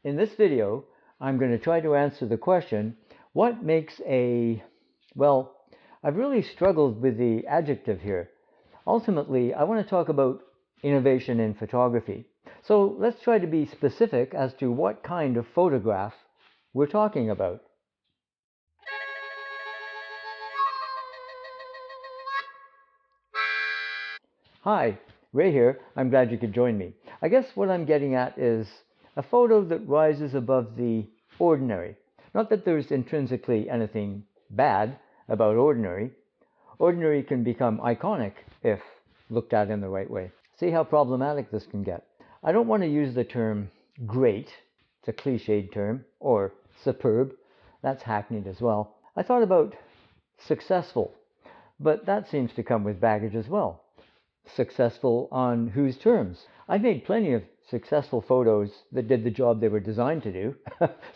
In this video, I'm going to try to answer the question, what makes well, I've really struggled with the adjective here. Ultimately, I want to talk about innovation in photography. So let's try to be specific as to what kind of photograph we're talking about. Hi, Ray here. I'm glad you could join me. I guess what I'm getting at is a photo that rises above the ordinary. Not that there's intrinsically anything bad about ordinary. Ordinary can become iconic if looked at in the right way. See how problematic this can get. I don't want to use the term great, it's a cliched term, or superb, that's hackneyed as well. I thought about successful, but that seems to come with baggage as well. Successful on whose terms? I've made plenty of successful photos that did the job they were designed to do,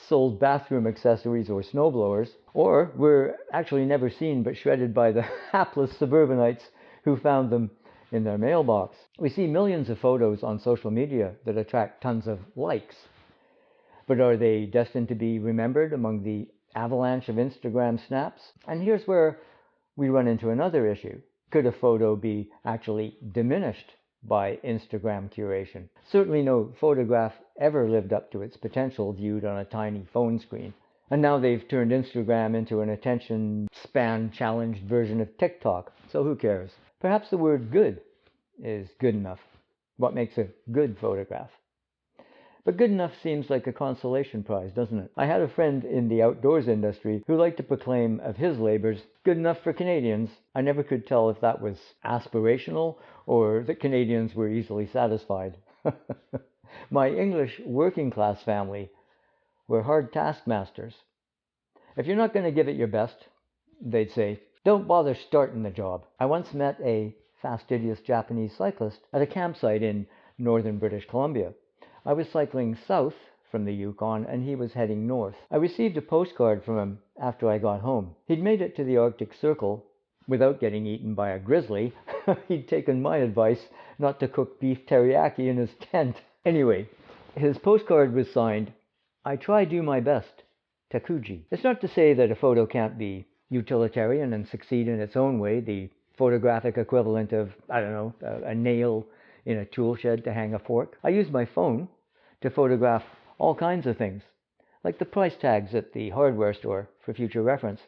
sold bathroom accessories or snowblowers, or were actually never seen but shredded by the hapless suburbanites who found them in their mailbox. We see millions of photos on social media that attract tons of likes, but are they destined to be remembered among the avalanche of Instagram snaps? And here's where we run into another issue. Could a photo be actually diminished by Instagram curation? Certainly no photograph ever lived up to its potential viewed on a tiny phone screen. And now they've turned Instagram into an attention span challenged version of TikTok, so who cares? Perhaps the word good is good enough. What makes a good photograph? But good enough seems like a consolation prize, doesn't it? I had a friend in the outdoors industry who liked to proclaim of his labors, good enough for Canadians. I never could tell if that was aspirational or that Canadians were easily satisfied. My English working class family were hard taskmasters. If you're not going to give it your best, they'd say, don't bother starting the job. I once met a fastidious Japanese cyclist at a campsite in northern British Columbia. I was cycling south from the Yukon and he was heading north. I received a postcard from him after I got home. He'd made it to the Arctic Circle without getting eaten by a grizzly. He'd taken my advice not to cook beef teriyaki in his tent. Anyway, his postcard was signed, I try do my best, Takuji. It's not to say that a photo can't be utilitarian and succeed in its own way, the photographic equivalent of, I don't know, a nail in a tool shed to hang a fork. I use my phone to photograph all kinds of things, like the price tags at the hardware store for future reference.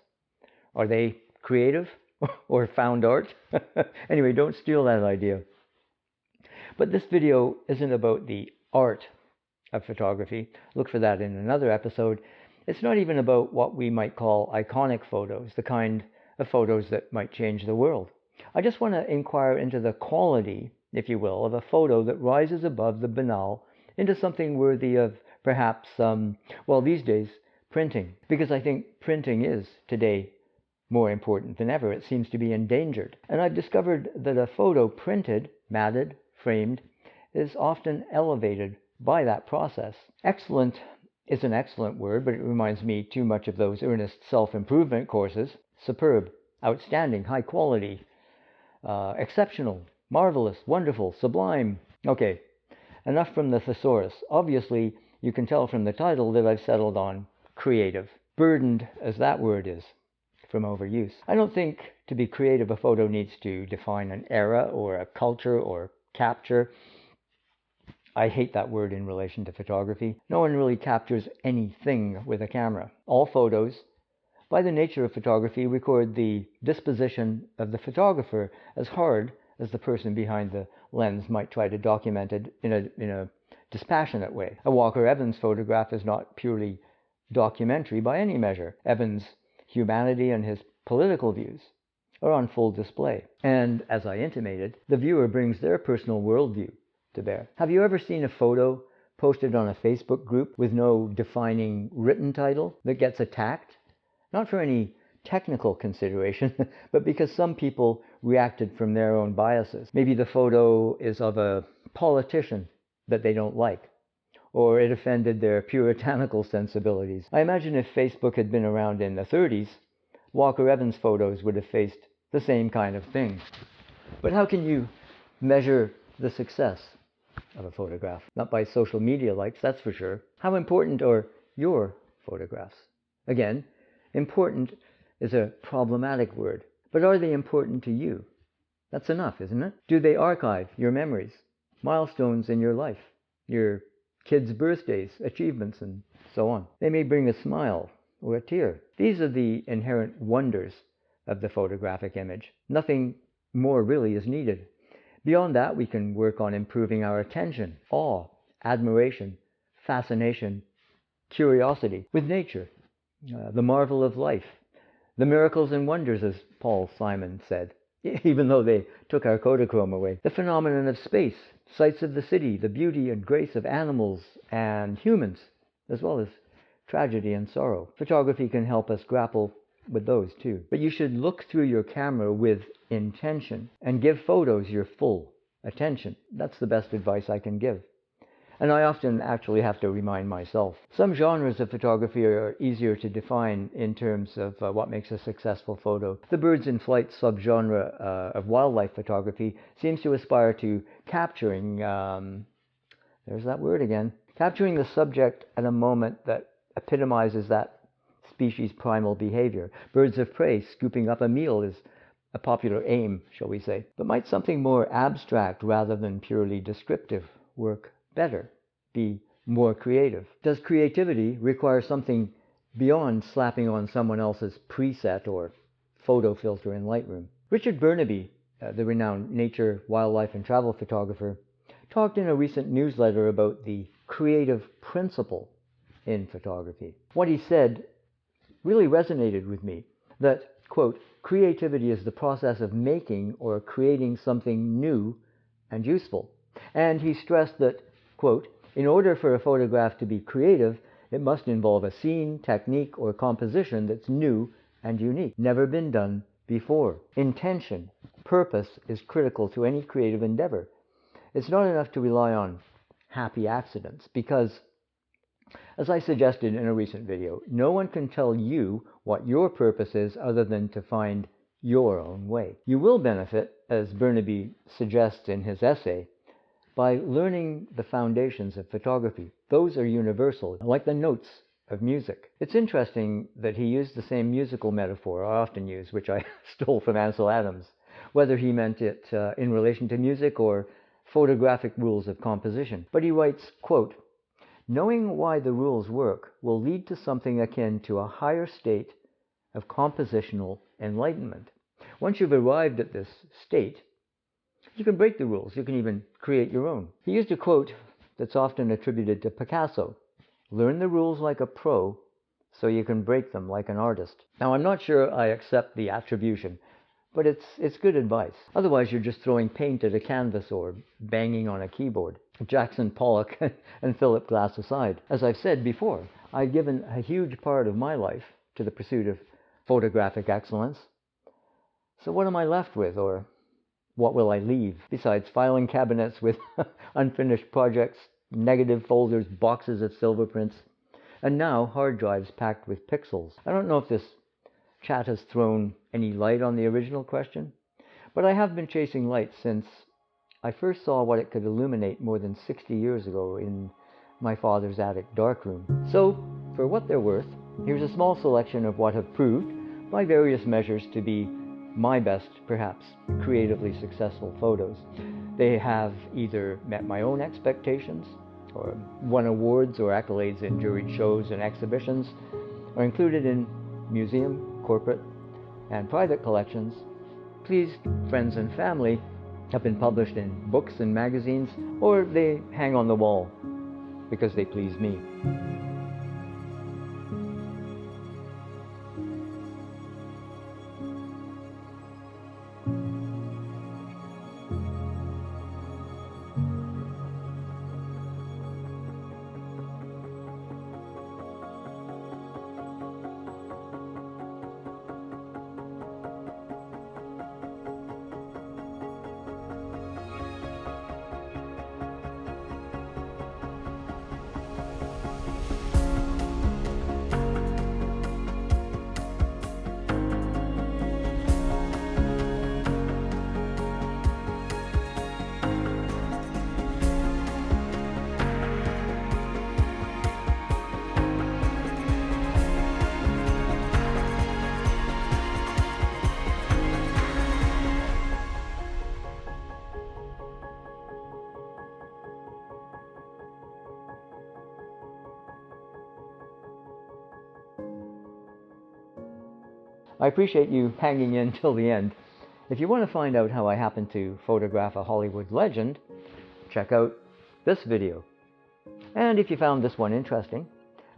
Are they creative or found art? Anyway, don't steal that idea. But this video isn't about the art of photography. Look for that in another episode. It's not even about what we might call iconic photos, the kind of photos that might change the world. I just want to inquire into the quality, if you will, of a photo that rises above the banal into something worthy of perhaps, well, these days, printing. Because I think printing is, today, more important than ever. It seems to be endangered. And I've discovered that a photo printed, matted, framed, is often elevated by that process. Excellent is an excellent word, but it reminds me too much of those earnest self-improvement courses. Superb, outstanding, high quality, exceptional, marvelous, wonderful, sublime. Okay, enough from the thesaurus. Obviously, you can tell from the title that I've settled on creative, burdened as that word is from overuse. I don't think to be creative a photo needs to define an era or a culture or capture. I hate that word in relation to photography. No one really captures anything with a camera. All photos, by the nature of photography, record the disposition of the photographer as hard as the person behind the lens might try to document it in a dispassionate way. A Walker Evans photograph is not purely documentary by any measure. Evans' humanity and his political views are on full display. And as I intimated, the viewer brings their personal worldview to bear. Have you ever seen a photo posted on a Facebook group with no defining written title that gets attacked? Not for any technical consideration, but because some people reacted from their own biases. Maybe the photo is of a politician that they don't like, or it offended their puritanical sensibilities. I imagine if Facebook had been around in the 30s, Walker Evans photos would have faced the same kind of thing. But how can you measure the success of a photograph. Not by social media likes, that's for sure. How important are your photographs? Again, important is a problematic word, but are they important to you? That's enough, isn't it? Do they archive your memories, milestones in your life, your kids' birthdays, achievements, and so on? They may bring a smile or a tear. These are the inherent wonders of the photographic image. Nothing more really is needed. Beyond that, we can work on improving our attention, awe, admiration, fascination, curiosity with nature, the marvel of life, the miracles and wonders, as Paul Simon said, even though they took our Kodachrome away. The phenomenon of space, sights of the city, the beauty and grace of animals and humans, as well as tragedy and sorrow. Photography can help us grapple with those too. But you should look through your camera with intention and give photos your full attention. That's the best advice I can give. And I often actually have to remind myself. Some genres of photography are easier to define in terms of what makes a successful photo. The birds in flight subgenre of wildlife photography seems to aspire to capturing, there's that word again, capturing the subject at a moment that epitomizes that species' primal behavior. Birds of prey scooping up a meal is a popular aim, shall we say. But might something more abstract rather than purely descriptive work better, be more creative? Does creativity require something beyond slapping on someone else's preset or photo filter in Lightroom? Richard Burnaby, the renowned nature, wildlife, and travel photographer, talked in a recent newsletter about the creative principle in photography. What he said really resonated with me, that, quote, creativity is the process of making or creating something new and useful. And he stressed that, quote, in order for a photograph to be creative, it must involve a scene, technique, or composition that's new and unique, never been done before. Intention, purpose is critical to any creative endeavor. It's not enough to rely on happy accidents because, as I suggested in a recent video, no one can tell you what your purpose is other than to find your own way. You will benefit, as Burnaby suggests in his essay, by learning the foundations of photography. Those are universal, like the notes of music. It's interesting that he used the same musical metaphor I often use, which I stole from Ansel Adams, whether he meant it in relation to music or photographic rules of composition. But he writes, quote, knowing why the rules work will lead to something akin to a higher state of compositional enlightenment. Once you've arrived at this state, you can break the rules. You can even create your own. He used a quote that's often attributed to Picasso. Learn the rules like a pro so you can break them like an artist. Now, I'm not sure I accept the attribution, but it's good advice. Otherwise, you're just throwing paint at a canvas or banging on a keyboard. Jackson Pollock and Philip Glass aside, as I've said before, I've given a huge part of my life to the pursuit of photographic excellence. So what am I left with, or what will I leave? Besides filing cabinets with unfinished projects, negative folders, boxes of silver prints, and now hard drives packed with pixels. I don't know if this chat has thrown any light on the original question, but I have been chasing light since I first saw what it could illuminate more than 60 years ago in my father's attic darkroom. So, for what they're worth, here's a small selection of what have proved, by various measures, to be my best, perhaps, creatively successful photos. They have either met my own expectations, or won awards or accolades in juried shows and exhibitions, or included in museum, corporate, and private collections, pleased friends and family, have been published in books and magazines, or they hang on the wall because they please me. I appreciate you hanging in till the end. If you want to find out how I happen to photograph a Hollywood legend, check out this video. And if you found this one interesting,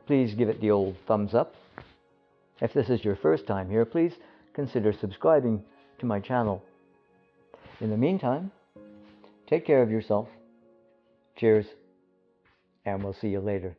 please give it the old thumbs up. If this is your first time here, please consider subscribing to my channel. In the meantime, take care of yourself. Cheers, and we'll see you later.